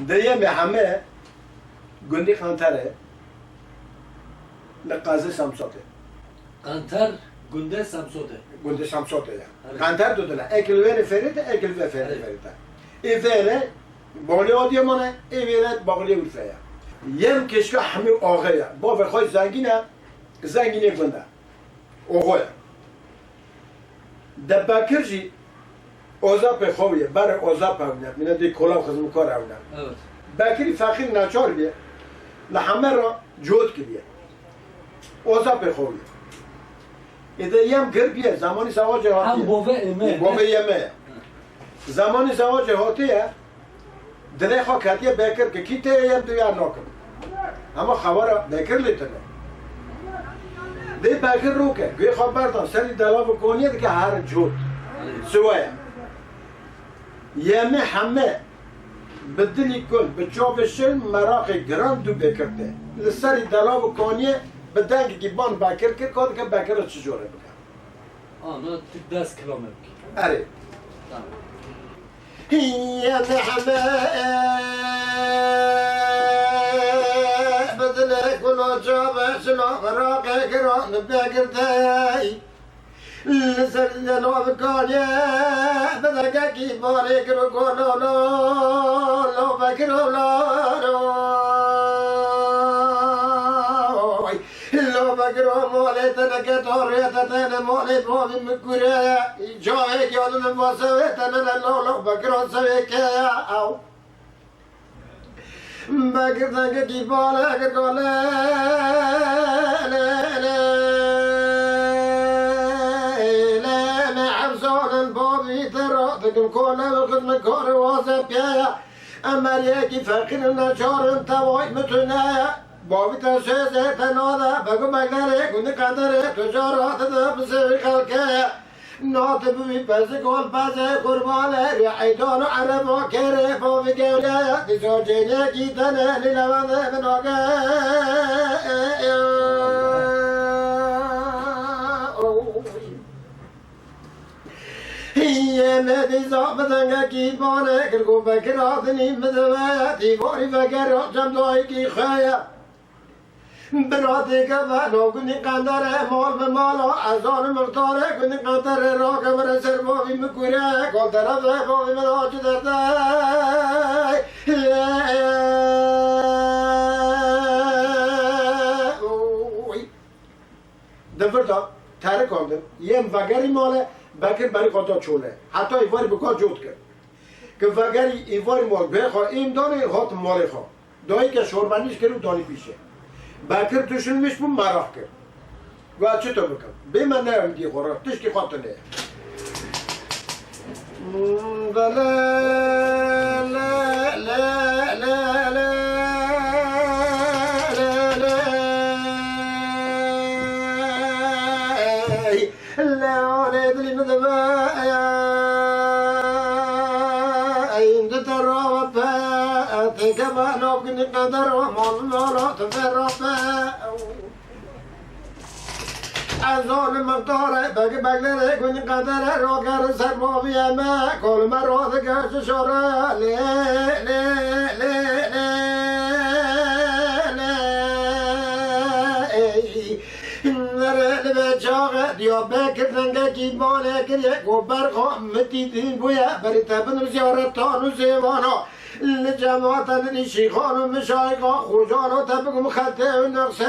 دیم همه گندی خانتره لقازه سمساته قنتر گنده سمسوده گندی سمساته یا خانتر دو دونه اکل ویر فریده اکل ویر فریده ای ویره باقلی آدیه مانه ای ویره باقلی ورفه یا یم کشکا همه آغه یا با بخوای زنگینه زنگینه گنده آغه یا دبکر جی اوزا په خویه بر اوزا په ونه مینه دی کولا خدمت کار اونه evet بکری فقیر ناچار بیه لحمه را جود کلیه اوزا په خویه ایده یم گر بیه زمانی سواج هم هاتیه bove eme بابه یمه زمانی سواج هاتیه دره خوا کتیه بکر که کی ته یم تو یا ناکم اما خبر بکر لیتنه دی بکر رو که گوی خواب بردان سری دلاب کنیه که هر جود سوایه یمه همه بدلی کل به چوب شل مراق گران دو بکرده لسری دلاب کنیه بدنگ گیبان بکر که کاد که بکر رو چجوره بکن ano 10 kilometre اره tamam یمه همه بدلی کل و چوب شل مراق گران دو بکرده لسری دلاب کنیه بدنگ گیبان کرو کلو لو بکرو لو بکرو مولی تنکه توریت تن مولی بابی مکوره جایی که آدم باسوی تنن لو بکرو سوی که او بکر تنکه کی باله اگر گوله تكم كونا بالخدمة كوري واسب كايا أما ريكي فقير النجار انتواي متنايا بابي تشيزي تنودا بقو بقدري كوني قدري تجارات بسوي خلقايا ناطب بي بزي قول بزي قرباني ريحيدون عرب وكيري بابي قولايا تجوجيني كي تنالي لبندي من وقايا یمه دیزا بدنگه کی بانه کرگو بکراتنی مدوه دیواری فکر جمدایی کی خیه براتی که بنو کنی قندره مال به مالا ازان مختاره کنی قندره را که بره سر بابی مکوره کل طرف بابی مداچ درده دفرتا تره کندم یم وگری ماله بکر برای خدا چونه حتی ایواری بکار جود کرد که وگری ایواری مال بخواه این دانه خات مال خواه دایی که شوربانیش کرد دانی پیشه بکر توشنمش بون مراح کرد گوه چطور بکن به من نیم دی خورا تشکی خاطر نه لا لا لا لا لا كما نوقن قدر ومولولا تفرقا ازون مقدار بقى بقدر يكون قدر روكر سربو بيما كل مرة ذكر شورا لي لي لي بچاقه دیا بکر زنگه کی بانه کریه گو برخوا متیدین بویا بری تبن زیارتان و زیوانا لجماعتن نیشیخان و مشایقا خوجان و تبگم خطه و نقصه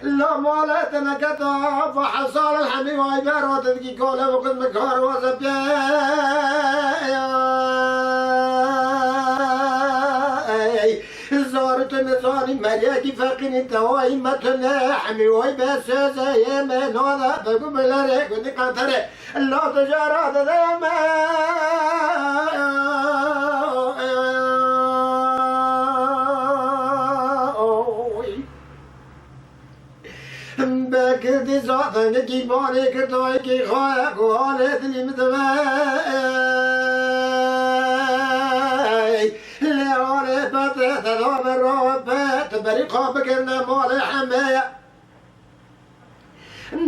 لا مالت نکتا و حصال الحمی و عبارات کی کوله و قد مکار و زبیه زارت نزانی مریکی فقین توایی متنه حمی وی بسیزه یمه نادا بگو بلاره گونی قطره لا تجارات دیمه بکردی زادنه کی بانی کردوی کی خواه گوانه دلی مدوه لیانه بطه تدام رابط بری خواب کرنه مال حمه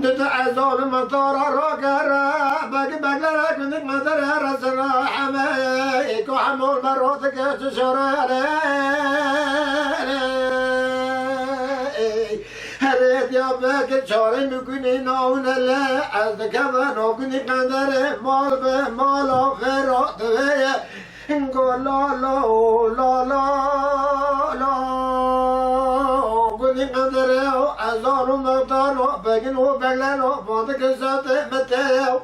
نتعزون مطار راكرا باقي بقلرا كنت مدر رسرا حمايك وحمول مراتك تشرا هريت يا باك شاري مكوني ناون لا عزك ناكوني قدر مال بمال فرات بيا نقول لا لا لا لا لا كوني قدر أزار مطار باقين وبقلانو فاضك سات متاو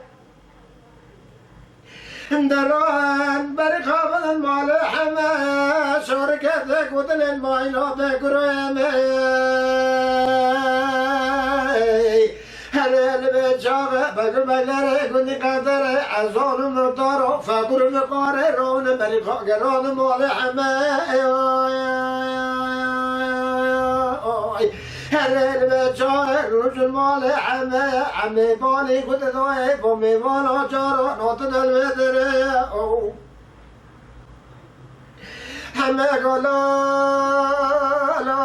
دران برخاب المال حما شركتك وطن الماينو بكرامي هل البجاغ بقل بقلر كني قدر عزان مطار فقر مقار رون برخاب قران مال حما هل البجاغ رجل مال حما عمي بالي قد ضعيف ومي مالا جارو نوتن الوزر حما قلا لا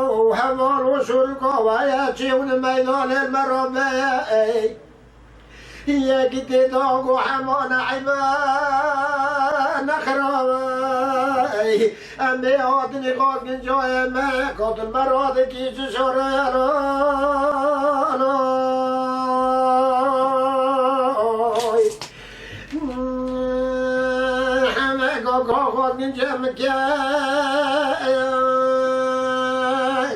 وحمال وشركا وياتيون ميدان المرمى يا كتي دوغ وحمان عبان خرامي أمي هاتني قاد من جاي ما قاد المراد كيش شرانا حماك قاد من جمكا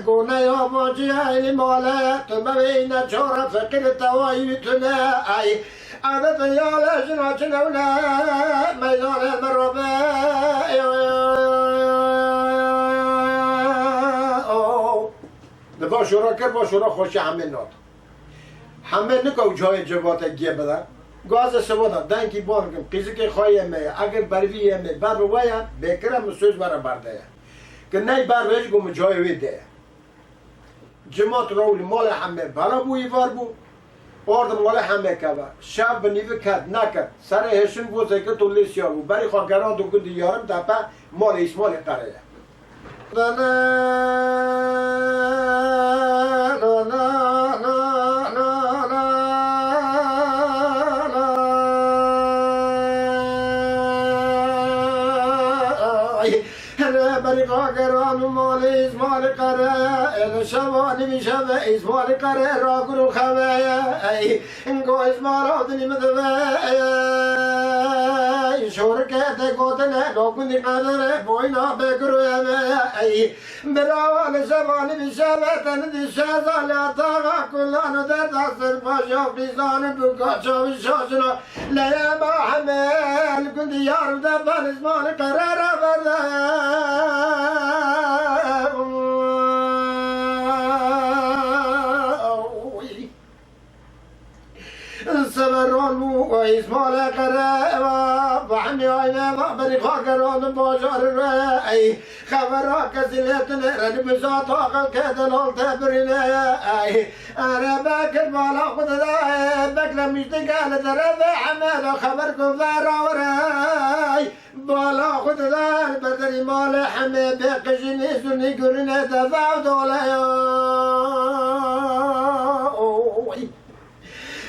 قلنا يا باجي عيني مولا تبين شورا فقر التوايتنا أي أنا طيالة جناتنا ولا ميدان المربى دفع شورا كر با شورا خوشی همه نات همه نکو جای جوات گیه بده گاز سوادا دنکی بانگم قیزی که خواهی میه اگر برویه میه بر بوایا بکرم سوز برا برده که نی بر ویش گم جای ویده جماعت رولی مال همه برا بوی وار بو آرد مال همه که شب بنیوه کد نکد سر هشون بوزه که تولی سیار بو بری خواهران دو کن دیارم دپا مال ایش مال قره برقاقران مال إزمال قرى شبان بشب إزمال قرى راقر خوايا إنكو إزمال عدني مدوايا شوركة قوتنا لوكني قدر بوينا بكرو يا براوال شبان بشب تندي شازا لا طاقة كلانو در دستر باشا بيزان بوكا شاوي شاشنا لا يا ما حمل كنت يارو دفن إزمال قرى رابر سبران وإسماعيل قراء وحمي عينا بريخا قران باشار الرأي خبرا كسلتنا رد بساطا كدلال تبرنا أنا باكر بالا خد بكلا مشتقال درب حمد خبركم ذارا وراي بالا خد بدري مال حمي بقشني سني قرنا دفع دولا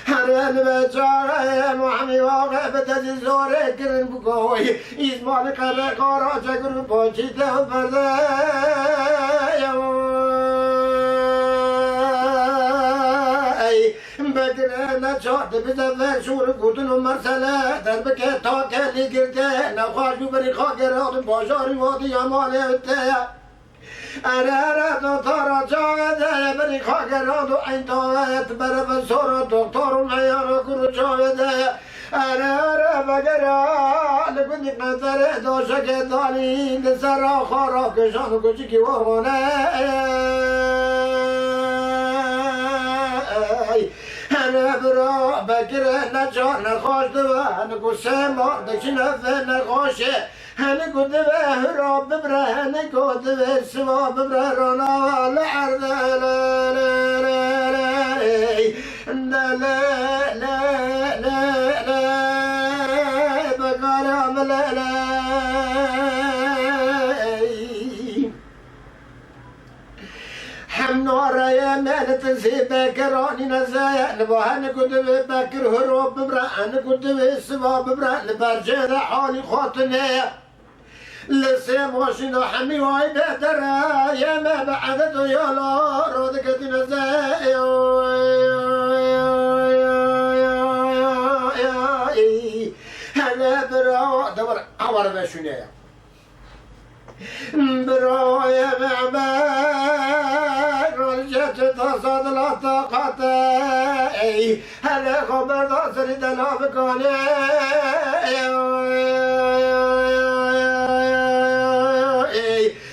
هران بچاره محمی واقع بتدی زوره کرن بگوی ایزمان قره قارا چکر پاچیده و برده بکره نچارده بزفر شور کتن و مرسله در بکه تا کلی گرده نخواش ببری خاکرات باشاری وادی امانه اته أنا دكتور جاهد بري خاكرات وعين طاوات برا بسورة دكتور معيار كل جاهد أنا بقرا لكني قدر دوشك داني نسرا خارا كشان كشكي ورغنا أنا برا بقرا نجار نخاش دوا نقسم دكشنا في نخاش هني كنت بهرب ببره هني كنت بسوا ببره رانا على عرض لا لا لا لا لا لا لا بقرام لا لا حم نارا مالت بكر اني نزايا لبهن كنت بكر هروب ببرا انا كنت بسوا ببرا لبرجه حالي خاطني لسه ماشينا حمي واي بهتر يا ما بعدت يا لا رودك نزايا هلا برا دبر عور بشنيا برا يا معبر رجعت تصاد لا طاقة هلا خبر تصل دلافك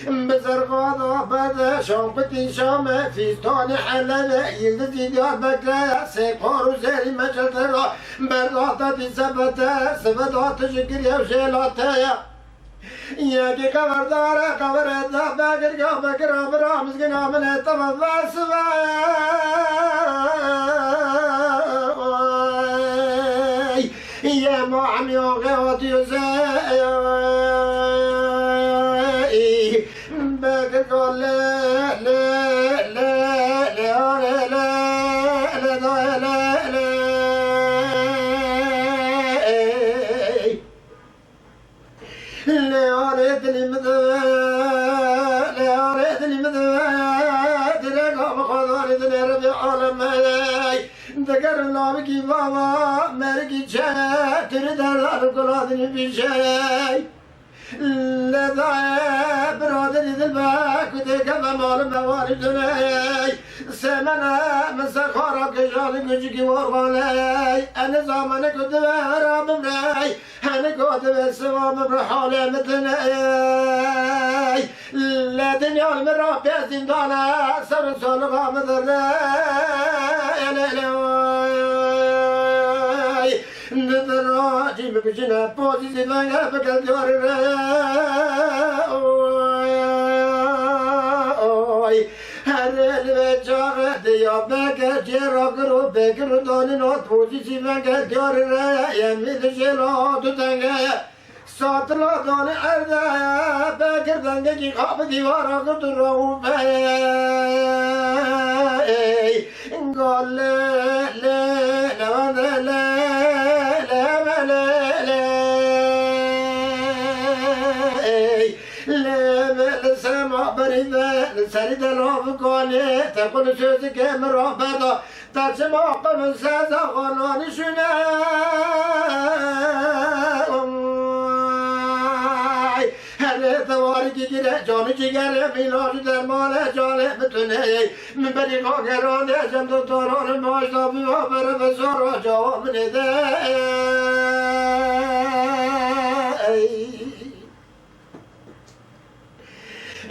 بزرقاء بدا شامبتي شام فيستان حلال يلدي ديار بكرا سيقار وزيري مجلترا برداتا دي سبتا سبتا تشكر يا وشيلاتا يا كي خبردار خبرتا باكر يا بكر برامز كنا من التمام يا معمي وغيوت يزاي باكر قال لا لا لا لا لا لا لا لا لا لا ريتني مذا لا ريتني مذا درقا بخضار دنيا ربي عالمي ذكرنا بكي بابا مرقي جاي تريد القرآن بشاي لا دعاء برادري ذلبك وديك بمال موارد دنياي سمنا مسخرك جالي قجكي ورغالي أنا زمانك دبارا بمراي أنا قد بسوا بحالي مثناي لا دنيا المرا بيزين دانا سر سولغا مذراي لا لا ندراجي بجنا بوزي زمان بقل دور هر الوجه ديا بقى جرا قرو بقر دون نوت بوزي زمان قل دور يميد جلو تتنگا ساتلا دون اردا بقر دنگا کی خواب دیوارا قد رو قال لا لا لا لا سمع بريدة سريد الروف قولي تقول سوزي كامل رهبتا تسمع قبل سازا غراني شناي هل ثواري جيرا جاني جيرا ميلاج درمانا جاني بتنهي من بري قاقراني جمد طاران ماجدا بيوابر بسارا جوا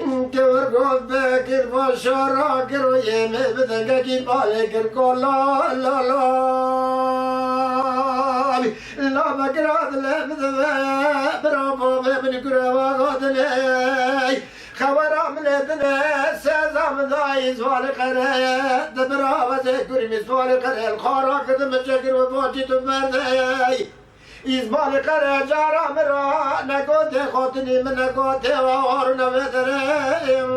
من كور قول باكر بشارا كرو يمي بدنگا كي بالكر كولا لا لا لا بكرات لا بدوا برافو بابن كروا غادلي خبر عملتنا سازم دايز والقرا دبرا وذكر مسوال قرا الخارا قدم شكر وفاجي تمردي إزبال قرا جارا مرا نقود خاطني من نقود وار نبدرم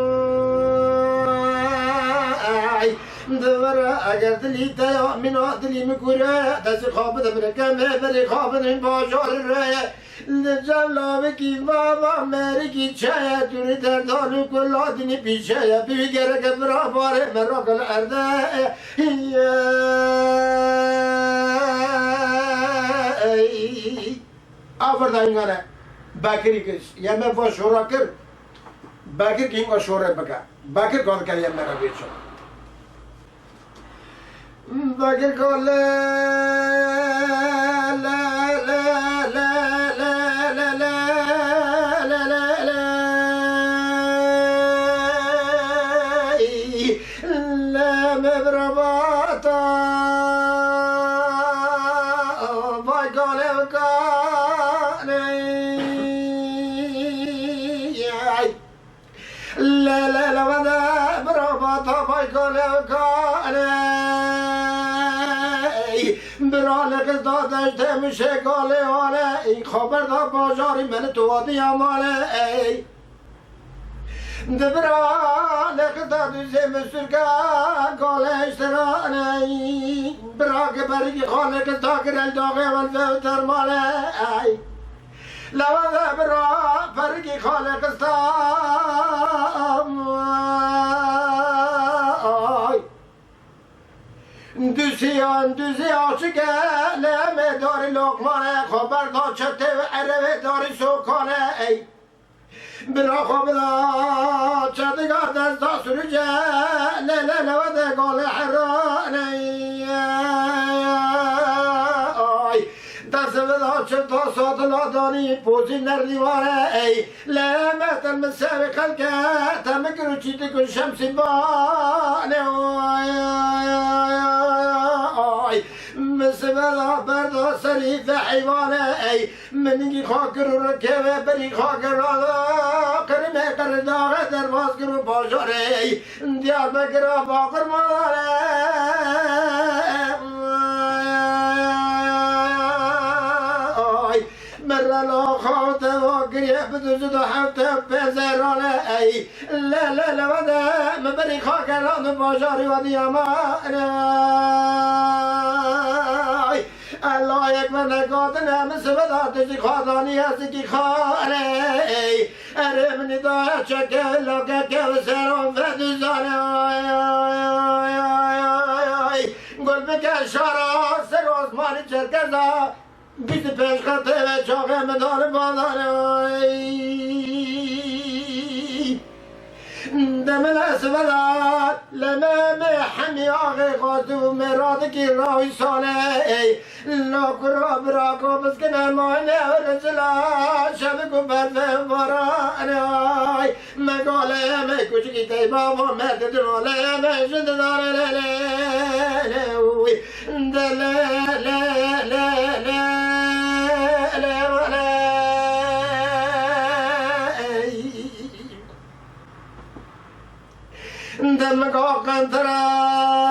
دورا اگر دلی تیا منا دلی مکوره دست خواب دمر کمه بری خواب نیم باشار ره لجلا بکی بابا مری کی چایا توری دردانو کلادنی پیشه بیگره که برا باره مرا کل ارده آفردن گره باکری کش یمه با شورا کر باکر کی اینگا شورا بکا باکر کار کر یمه را بیچو باکر کو لا لا لا لا لا لا لا لا لا لا لا مبرباطا لا لا لا ولا برافا بايكول كاني برالك دادش تمشي قالي علي خبر دا بازاري من توادي مالي دبرا لقطة دوزم سرقا قال اشتراني براك برقي خالق تاكر الداغي والفوتر مالي لو دبرا فرقي خالق استام دوزی آشق لمه داری لقمانه خبر دا چته و عربه داری سوکانه برا خواب دا چتگاه دستا سرجه لیله لوده گال حرانه دست بدا چتا ساتلا دانی پوزی نردیواره لمه تلم سر خلقه تمکرو چیتی کن شمسی بانه مسبلا بردا سريف حيوانه مني خاكر ركبه بري خاكر قرمه قرداغ درواز کرو باجاره ديار بكرا باقر مالاره مرلا خاطه واقريه بدوزد حفته بزرانه لا لا لا وده مبري خاكران باجاري وديامانه الله اکبر نگاه نمس بداتش خدانی هستی که خاره اره منی دایا چکه لکه که و سرم فدوزانه گل بکن شارا سر آسمانی چرکزا بیت پیش خطه و چاقه مدار بادانه دمل اسودات لمام حمی آغی خواستو مراد کی راوی ساله لاکرا براکو بسکنه ماینه رسلا شب کو برفه بارانه مگاله همه کچکی تیبا و مرد دروله همه شد داره دمك قنطراي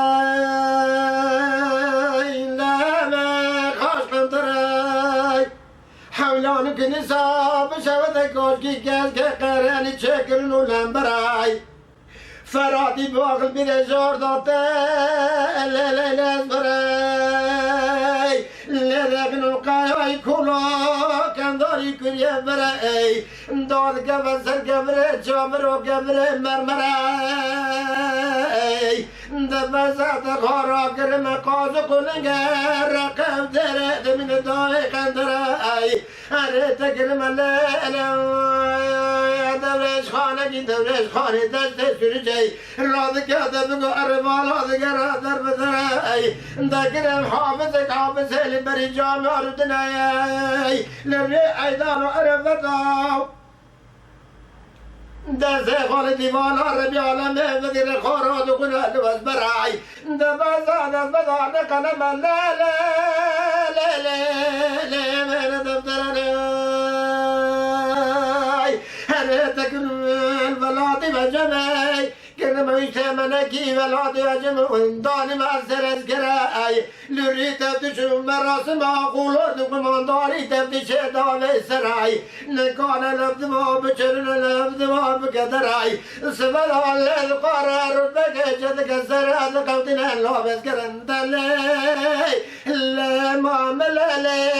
لما خاش قنطراي حولانك نصاب شوتك وشكي كاس كقراني تشكرن ولمبراي فراتي باقل برجار داتا لا لا لا براي لا رغن القاي كولا كان داري كريا براي دار قبل سر قبل جابر وقبل مرمراي دبزات غارا كرم قاز قلنجر رقب درد من داي قندراي اريت كرم لا لا دورش خانه دورش خانه دست سرجي راضك هذا بقى الربال هذا قرا درب ذراي ذكرم حافظك حافظ لبري جامع ردناي للري ايضا عرفتاو دست خال دیوان عربی عالمه وزیر خارات و کنه لوز برای دبزان بدان قلم لا لا لا لا لا من دفترني هرتك البلاط وجمعي كلمة يتمنكي بلاط وجمع ونداني مع السرس كراي لوري تفتشو مراسم أقولون من داري تفتش دالي سراي نكان لبد ما بشرن لبد ما بقدراي سبل على القرار بكجتك السرات قوتنا لابس كرندلي لا ما ملالي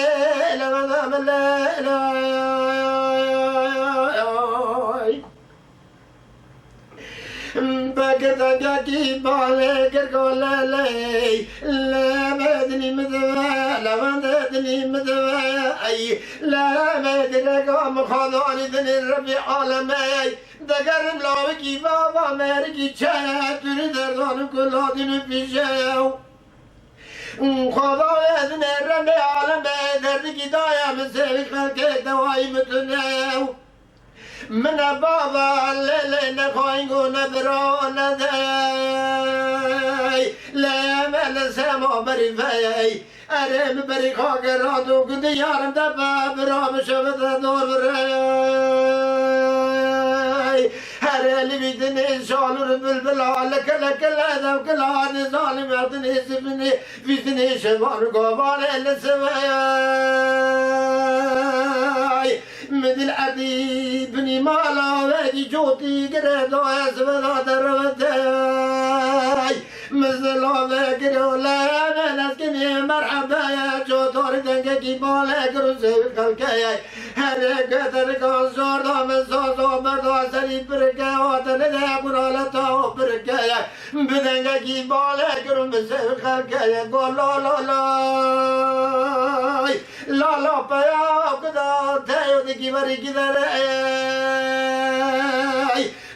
لا ما ملالي بقدر کی بالے کرکولا لے لا بدنی مدوا لا بدنی مدوا اي لا بدنی قام خداني دني ربي عالمي دگرم لاو کی بابا مر کی چایا تر دردان کلادن پیشاو خدا دني ربي عالمي درد کی دایا مسل خلق دوائی متناو من بابا الليل نخوينغو نبرون داي لا من سما بريفاي ارم بري خاقراتو قد يارم دبا برام شبت دور براي هر اللي بيدني شالور بالبلا لك لك لا كلا ظالم يعطني سفني فيتني شبان قوان السماي مدل عدی بنی مالا وگی جوتی گرد و اسودا دروتی مزلا وگرو لمن از کنی مرحبا جو دار دنگه کی بالا کرو زیب خلکه هر قدر کن زور دام سازو مردا سری پرکه آتن ده قرالتا پرکه بدنگه کی بالا کرو زیب خلکه گو لا لا لا لا لا پیا کدا تیو دکی بری کی داره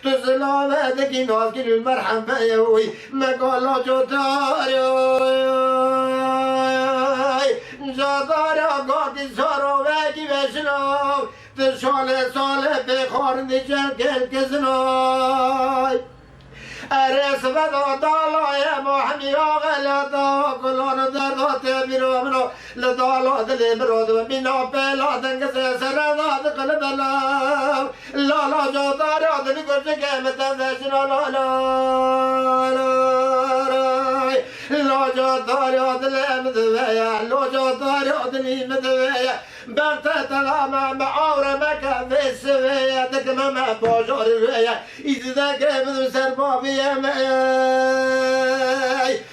تو سلامه دکی ناز کی المرحبا یوی مقالا جو جادارا گاتی سارو وگی وشنو تو سال بخار نیچن کل کسنوی ارس ودا دالای محمی آغا لدا کلان دردات بیرو منو لدالا دلی برود و بینا پیلا دنگ سرداد قلب لالا جادارا دلی گرچه کمتن وشنو لالا لاجا داریا دلم دویا لاجا داریا دلی مدویا برتا تلام معاور مکان وسویا دکم ما بازار ویا ایزدا کم سر بابیم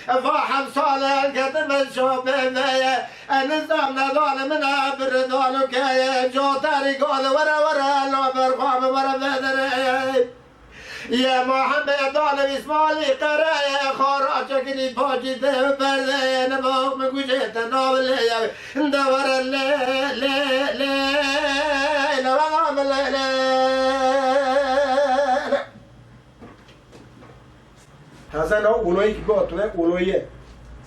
فاحم صالح قدم شوبه ویا النظام ندال من بردالو كايا جو تاريخ ورا ورا لا برقام ورا بدر يا محمد ظالم اسماعيلي قرايا خراجك لي باجي ده برده نبوك مگوشه تناول يا دور لا لا لا لا لا لا حسن اولوی که با تو اولویه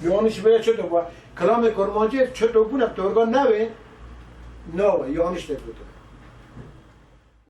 یانش به چه تو با کلام کرمانچی چه تو بونه تو نه یانش تو